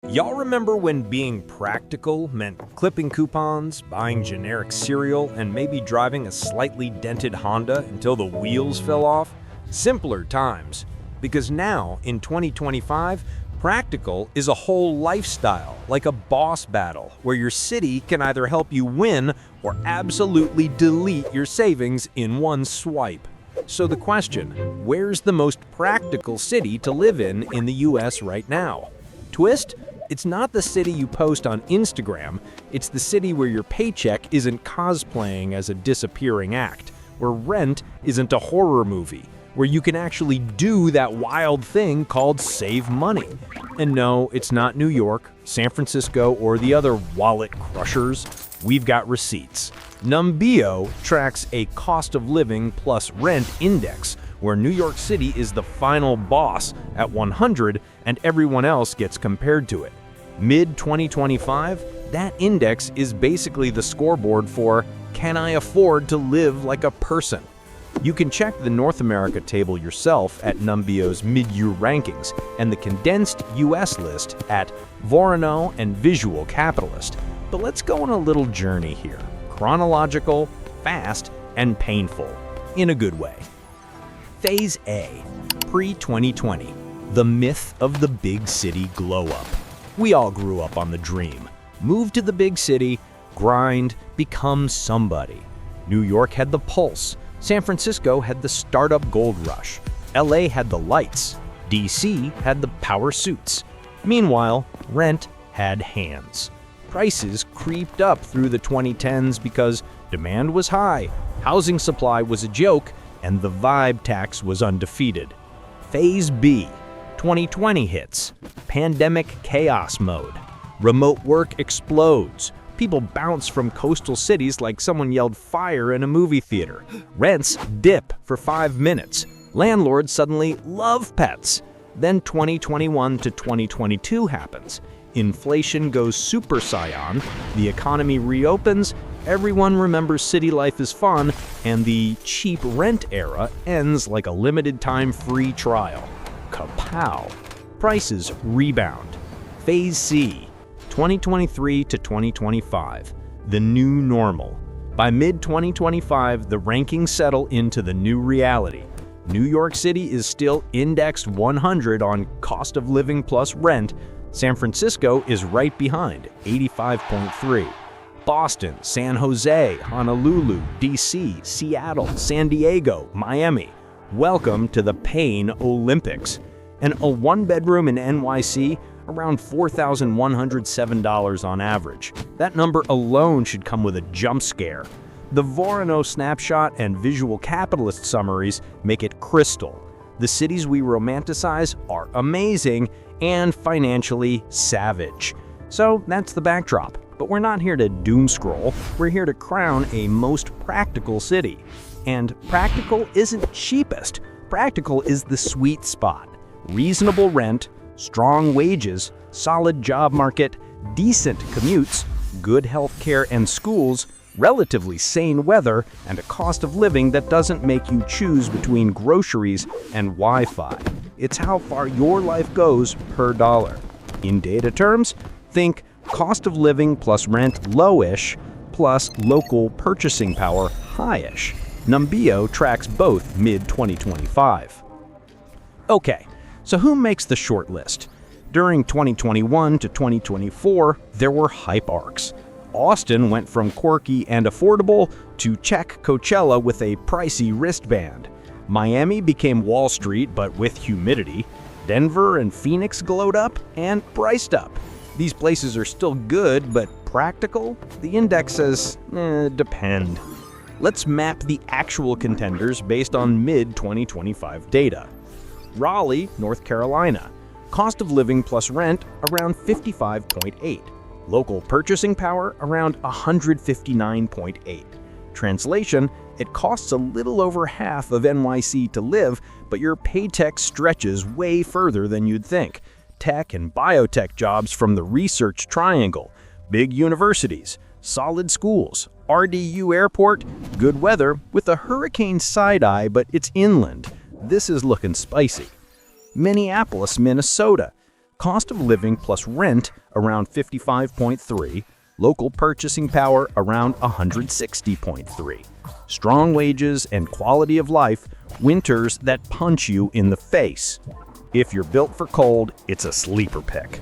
Y'all remember when being practical meant clipping coupons, buying generic cereal, and maybe driving a slightly dented Honda until the wheels fell off? Simpler times. Because now, in 2025, practical is a whole lifestyle, like a boss battle, where your city can either help you win or absolutely delete your savings in one swipe. So the question, where's the most practical city to live in the US right now? Twist? It's not the city you post on Instagram, it's the city where your paycheck isn't cosplaying as a disappearing act, where rent isn't a horror movie, where you can actually do that wild thing called save money. And no, it's not New York, San Francisco, or the other wallet crushers. We've got receipts. Numbeo tracks a cost of living plus rent index, where New York City is the final boss at 100 and everyone else gets compared to it. Mid-2025, that index is basically the scoreboard for, can I afford to live like a person? You can check the North America table yourself at Numbeo's mid-year rankings and the condensed US list at Vorano and Visual Capitalist. But let's go on a little journey here. Chronological, fast, and painful. In a good way. Phase A, pre-2020, the myth of the big city glow-up. We all grew up on the dream. Move to the big city, grind, become somebody. New York had the pulse. San Francisco had the startup gold rush. LA had the lights. DC had the power suits. Meanwhile, rent had hands. Prices creeped up through the 2010s because demand was high, housing supply was a joke, and the vibe tax was undefeated. Phase B, 2020 hits. Pandemic chaos mode. Remote work explodes. People bounce from coastal cities like someone yelled fire in a movie theater. Rents dip for 5 minutes. Landlords suddenly love pets. Then 2021 to 2022 happens. Inflation goes Super Saiyan, the economy reopens, everyone remembers city life is fun, and the cheap rent era ends like a limited time free trial. Kapow! Prices rebound. Phase C, 2023 to 2025, the new normal. By mid-2025, the rankings settle into the new reality. New York City is still indexed 100 on cost of living plus rent. San Francisco is right behind, 85.3. Boston, San Jose, Honolulu, DC, Seattle, San Diego, Miami. Welcome to the Pain Olympics. And a one-bedroom in NYC, around $4,107 on average. That number alone should come with a jump scare. The Vorano snapshot and Visual Capitalist summaries make it crystal. The cities we romanticize are amazing and financially savage. So that's the backdrop. But we're not here to doom scroll, we're here to crown a most practical city. And practical isn't cheapest. Practical is the sweet spot. Reasonable rent, strong wages, solid job market, decent commutes, good health care and schools, relatively sane weather, and a cost of living that doesn't make you choose between groceries and Wi-Fi. It's how far your life goes per dollar. In data terms, think cost of living plus rent low-ish plus local purchasing power high-ish. Numbeo tracks both mid-2025. Okay, so who makes the short list? During 2021 to 2024, there were hype arcs. Austin went from quirky and affordable to check Coachella with a pricey wristband. Miami became Wall Street but with humidity. Denver and Phoenix glowed up and priced up. These places are still good, but practical? The index says, depend. Let's map the actual contenders based on mid-2025 data. Raleigh, North Carolina. Cost of living plus rent around 55.8. Local purchasing power around 159.8. Translation, it costs a little over half of NYC to live, but your paycheck stretches way further than you'd think. Tech and biotech jobs from the research triangle, big universities, solid schools, RDU airport, good weather with a hurricane side-eye, but it's inland. This is looking spicy. Minneapolis, Minnesota. Cost of living plus rent around 55.3, local purchasing power around 160.3. Strong wages and quality of life, winters that punch you in the face. If you're built for cold, it's a sleeper pick.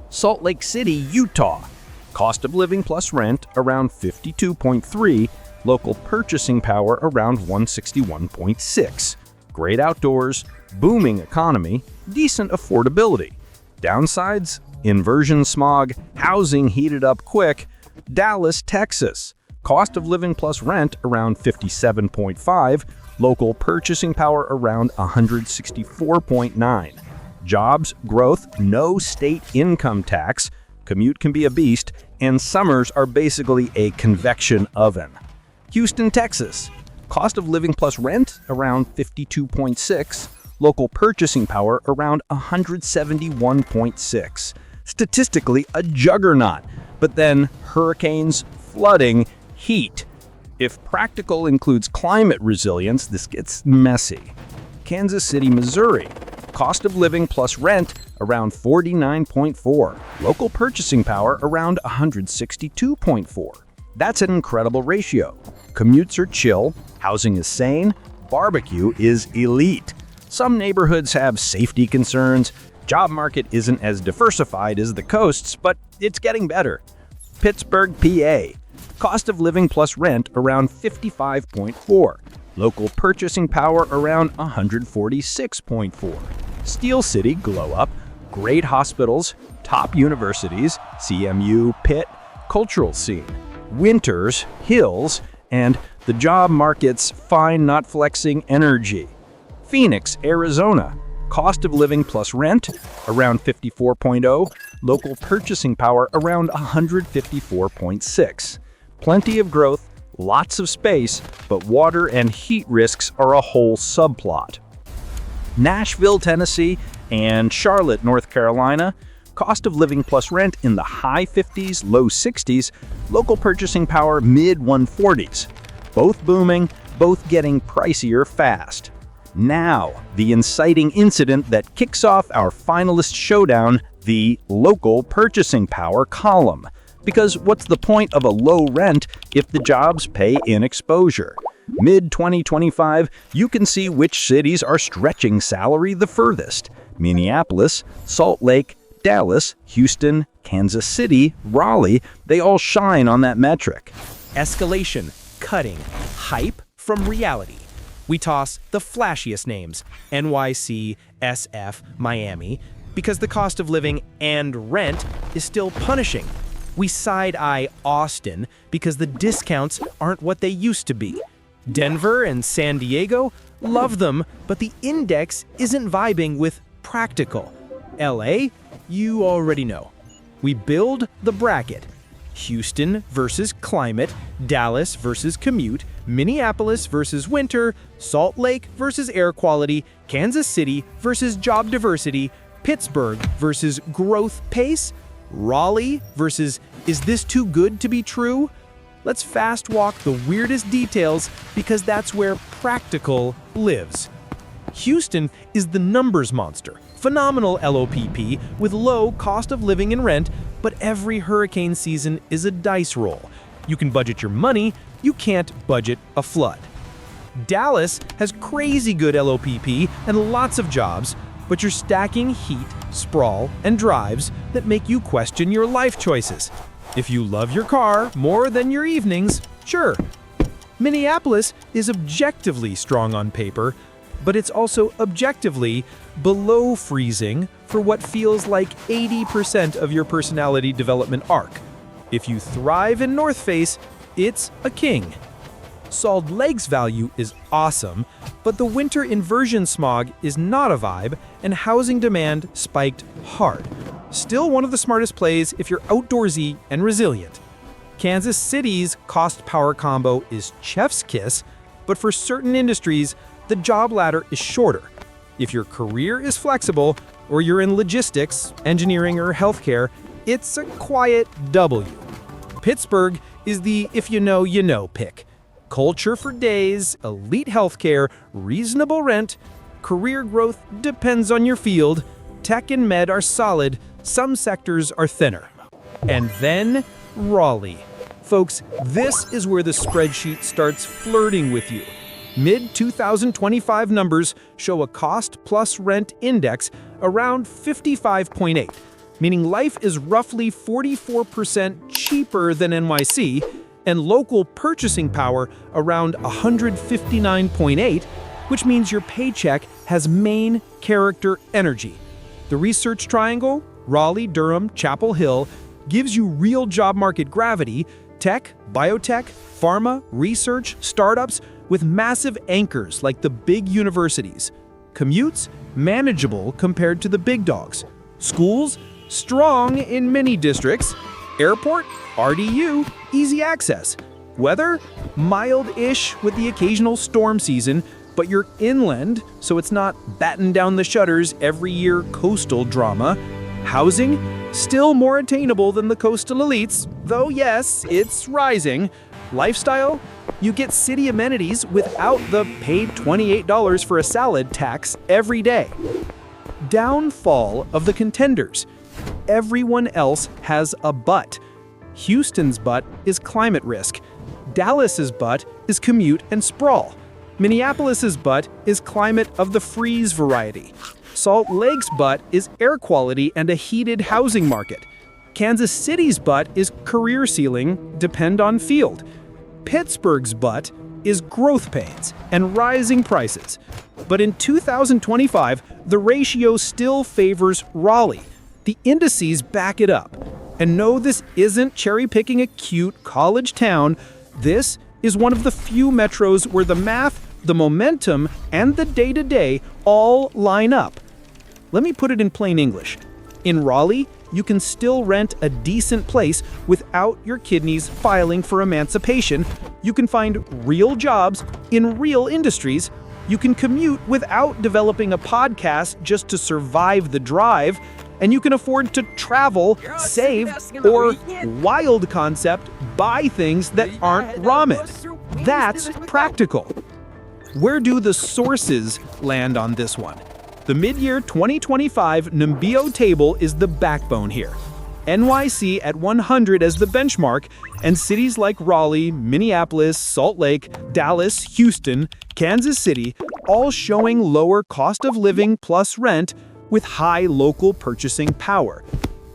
Salt Lake City, Utah. Cost of living plus rent around 52.3, local purchasing power around 161.6. Great outdoors, booming economy, decent affordability. Downsides? Inversion smog, housing heated up quick. Dallas, Texas. Cost of living plus rent around 57.5, local purchasing power around 164.9. Jobs, growth, no state income tax, commute can be a beast, and summers are basically a convection oven. Houston, Texas. Cost of living plus rent around 52.6, local purchasing power around 171.6. Statistically, a juggernaut, but then hurricanes, flooding, heat. If practical includes climate resilience, this gets messy. Kansas City, Missouri. Cost of living plus rent around 49.4. Local purchasing power around 162.4. That's an incredible ratio. Commutes are chill, housing is sane, barbecue is elite. Some neighborhoods have safety concerns. Job market isn't as diversified as the coasts, but it's getting better. Pittsburgh, PA. Cost of living plus rent around 55.4. Local purchasing power around 146.4. Steel City, glow up. Great hospitals, top universities, CMU, Pitt, cultural scene. Winters, hills, and the job market's fine not flexing energy. Phoenix, Arizona. Cost of living plus rent around 54.0. Local purchasing power around 154.6. Plenty of growth, lots of space, but water and heat risks are a whole subplot. Nashville, Tennessee, and Charlotte, North Carolina. Cost of living plus rent in the high 50s, low 60s. Local purchasing power mid 140s. Both booming, both getting pricier fast. Now, the inciting incident that kicks off our finalist showdown, the local purchasing power column. Because what's the point of a low rent if the jobs pay in exposure? Mid-2025, you can see which cities are stretching salary the furthest. Minneapolis, Salt Lake, Dallas, Houston, Kansas City, Raleigh, they all shine on that metric. Escalation, cutting, hype from reality. We toss the flashiest names, NYC, SF, Miami, because the cost of living and rent is still punishing. We side-eye Austin because the discounts aren't what they used to be. Denver and San Diego, love them, but the index isn't vibing with practical. LA, you already know. We build the bracket. Houston versus climate, Dallas versus commute, Minneapolis versus winter, Salt Lake versus air quality, Kansas City versus job diversity, Pittsburgh versus growth pace, Raleigh versus is this too good to be true? Let's fast walk the weirdest details because that's where practical lives. Houston is the numbers monster. Phenomenal LOPP with low cost of living and rent, but every hurricane season is a dice roll. You can budget your money, you can't budget a flood. Dallas has crazy good LOPP and lots of jobs, but you're stacking heat, sprawl, and drives that make you question your life choices. If you love your car more than your evenings, sure. Minneapolis is objectively strong on paper, but it's also objectively below freezing for what feels like 80% of your personality development arc. If you thrive in North Face, it's a king. Salt Lake's value is awesome, but the winter inversion smog is not a vibe, and housing demand spiked hard. Still one of the smartest plays if you're outdoorsy and resilient. Kansas City's cost-power combo is chef's kiss, but for certain industries, the job ladder is shorter. If your career is flexible, or you're in logistics, engineering, or healthcare, it's a quiet W. Pittsburgh is the if you know pick. Culture for days, elite healthcare, reasonable rent, career growth depends on your field, Tech and med are solid, some sectors are thinner. And then Raleigh. Folks, this is where the spreadsheet starts flirting with you. Mid-2025 numbers show a cost plus rent index around 55.8, meaning life is roughly 44% cheaper than NYC, and local purchasing power around 159.8, which means your paycheck has main character energy. The research triangle, Raleigh, Durham, Chapel Hill, gives you real job market gravity, tech, biotech, pharma, research, startups, with massive anchors like the big universities. Commutes, manageable compared to the big dogs. Schools, strong in many districts. Airport, RDU, easy access. Weather, mild-ish with the occasional storm season, but you're inland, so it's not batten down the shutters every year coastal drama. Housing, still more attainable than the coastal elites, though yes, it's rising. Lifestyle, you get city amenities without the paid $28 for a salad tax every day. Downfall of the contenders. Everyone else has a but. Houston's but is climate risk. Dallas's but is commute and sprawl. Minneapolis's but is climate of the freeze variety. Salt Lake's but is air quality and a heated housing market. Kansas City's but is career ceiling, depend on field. Pittsburgh's but is growth pains and rising prices. But in 2025, the ratio still favors Raleigh. The indices back it up. And no, this isn't cherry-picking a cute college town. This is one of the few metros where the math, the momentum, and the day-to-day all line up. Let me put it in plain English. In Raleigh, you can still rent a decent place without your kidneys filing for emancipation. You can find real jobs in real industries. You can commute without developing a podcast just to survive the drive. And you can afford to travel, save, or wild concept, buy things that aren't ramen. That's practical. Where do the sources land on this one? The mid-year 2025 Numbeo table is the backbone here. NYC at 100 as the benchmark, and cities like Raleigh, Minneapolis, Salt Lake, Dallas, Houston, Kansas City, all showing lower cost of living plus rent with high local purchasing power.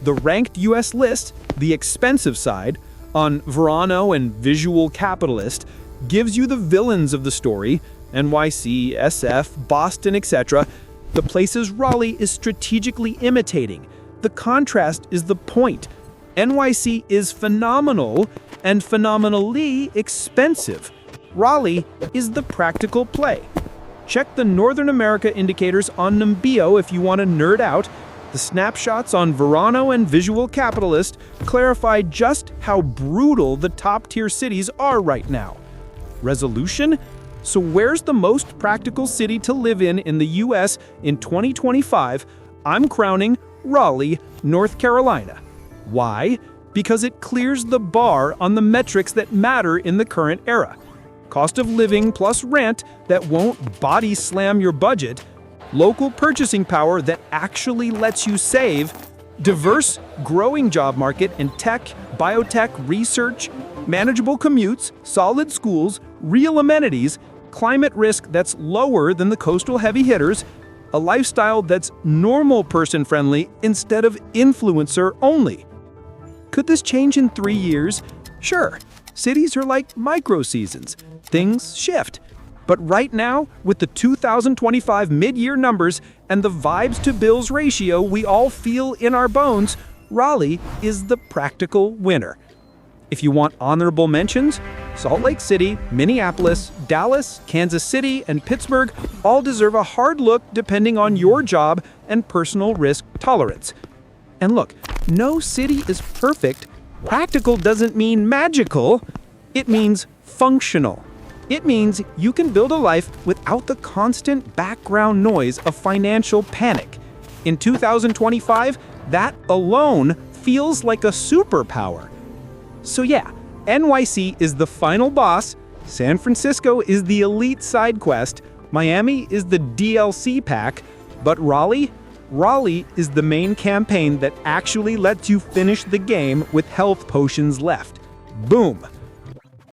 The ranked US list, the expensive side, on Verano and Visual Capitalist, gives you the villains of the story, NYC, SF, Boston, etc., the places Raleigh is strategically imitating. The contrast is the point. NYC is phenomenal and phenomenally expensive. Raleigh is the practical play. Check the Northern America indicators on Numbeo if you want to nerd out. The snapshots on Verano and Visual Capitalist clarify just how brutal the top-tier cities are right now. Resolution? So where's the most practical city to live in the US in 2025? I'm crowning Raleigh, North Carolina. Why? Because it clears the bar on the metrics that matter in the current era. Cost of living plus rent that won't body slam your budget, local purchasing power that actually lets you save, diverse, growing job market in tech, biotech, research, manageable commutes, solid schools, real amenities, climate risk that's lower than the coastal heavy hitters, a lifestyle that's normal person-friendly instead of influencer only. Could this change in 3 years? Sure. Cities are like micro-seasons. Things shift. But right now, with the 2025 mid-year numbers and the vibes to bills ratio we all feel in our bones, Raleigh is the practical winner. If you want honorable mentions, Salt Lake City, Minneapolis, Dallas, Kansas City, and Pittsburgh all deserve a hard look depending on your job and personal risk tolerance. And look, no city is perfect. Practical doesn't mean magical. It means functional. It means you can build a life without the constant background noise of financial panic. In 2025, that alone feels like a superpower. So yeah, NYC is the final boss, San Francisco is the elite side quest, Miami is the DLC pack, but Raleigh? Raleigh is the main campaign that actually lets you finish the game with health potions left. Boom!